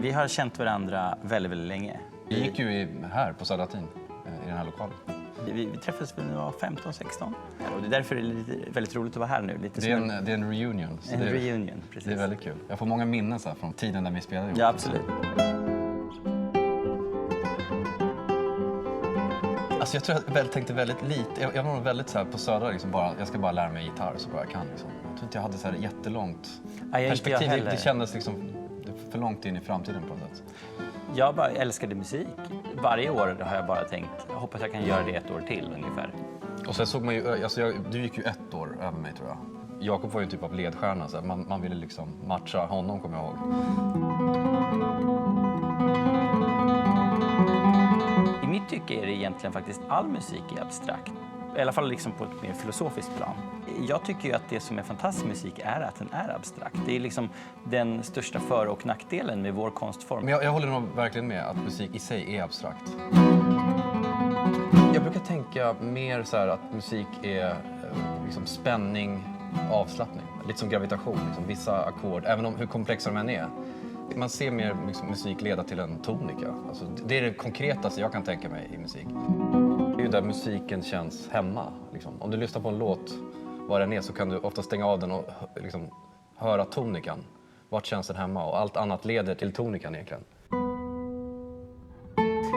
Vi har känt varandra väldigt, väldigt länge. Vi gick ju här på Södra Latin, i den här lokalen. Vi träffades när vi var 15-16. Och det är därför det är väldigt roligt att vara här nu. Det är en reunion. Reunion, precis. Det är väldigt kul. Jag får många minnen så här, från tiden där vi spelade ihop. Ja, absolut. Alltså jag tror jag tänkte väldigt lite. Jag var nog väldigt så här på Södra, liksom jag ska bara lära mig gitarr så bra jag kan. Liksom. Jag tror inte jag hade så här jättelångt perspektiv. Det kändes liksom för långt in i framtiden på något sätt. Jag bara älskade musik. Varje år har jag bara tänkt, jag hoppas jag kan göra det ett år till ungefär. Och sen såg man ju, alltså du gick ju 1 år över mig tror jag. Jakob var ju en typ av ledstjärna, så man ville liksom matcha honom, kommer jag ihåg. I mitt tycke är det egentligen faktiskt all musik är abstrakt. I alla fall liksom på ett mer filosofiskt plan. Jag tycker ju att det som är fantastisk musik är att den är abstrakt. Det är liksom den största för- och nackdelen med vår konstform. Men jag håller nog verkligen med att musik i sig är abstrakt. Jag brukar tänka mer så här att musik är liksom spänning, avslappning. Lite som gravitation, liksom vissa ackord, även om hur komplexa de än är. Man ser mer liksom, musik leda till en tonika. Alltså, det är det konkretaste jag kan tänka mig i musik. Det är ju där musiken känns hemma. Liksom. Om du lyssnar på en låt, vad den är, så kan du ofta stänga av den och liksom, höra tonikan. Vart känns den hemma? Och allt annat leder till tonikan egentligen.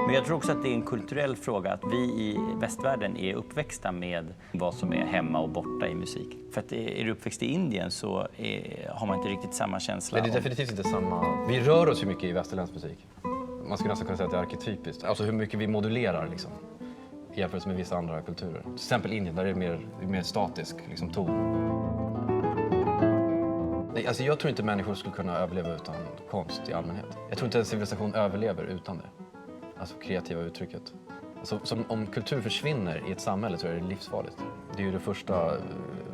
Men jag tror också att det är en kulturell fråga att vi i västvärlden är uppväxta med vad som är hemma och borta i musik. För att är du uppväxt i Indien så har man inte riktigt samma känsla. Det är definitivt inte samma. Vi rör oss ju mycket i västerländsk musik. Man skulle nästan kunna säga att det är arketypiskt. Alltså hur mycket vi modulerar liksom. I jämförelse med vissa andra kulturer. Till exempel Indien, där är det mer statisk liksom, ton. Nej, alltså jag tror inte människor skulle kunna överleva utan konst i allmänhet. Jag tror inte en civilisation överlever utan det. Alltså kreativa uttrycket. Alltså, om kultur försvinner i ett samhälle så är det livsfarligt. Det är ju det första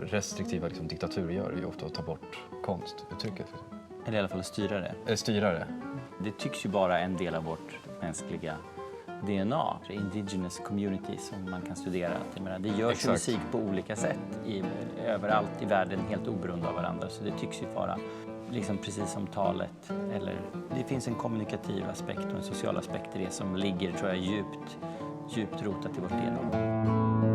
restriktiva liksom, diktaturer gör, är ju ofta att ta bort konstuttrycket. Liksom. Eller i alla fall styra det. Styra det. Det tycks ju bara en del av vårt mänskliga DNA. Indigenous community som man kan studera. Det görs musik på olika sätt överallt i världen helt oberoende av varandra. Så det tycks ju vara liksom precis som talet. Eller, det finns en kommunikativ aspekt och en social aspekt i det som ligger, tror jag, djupt rotat i vårt DNA.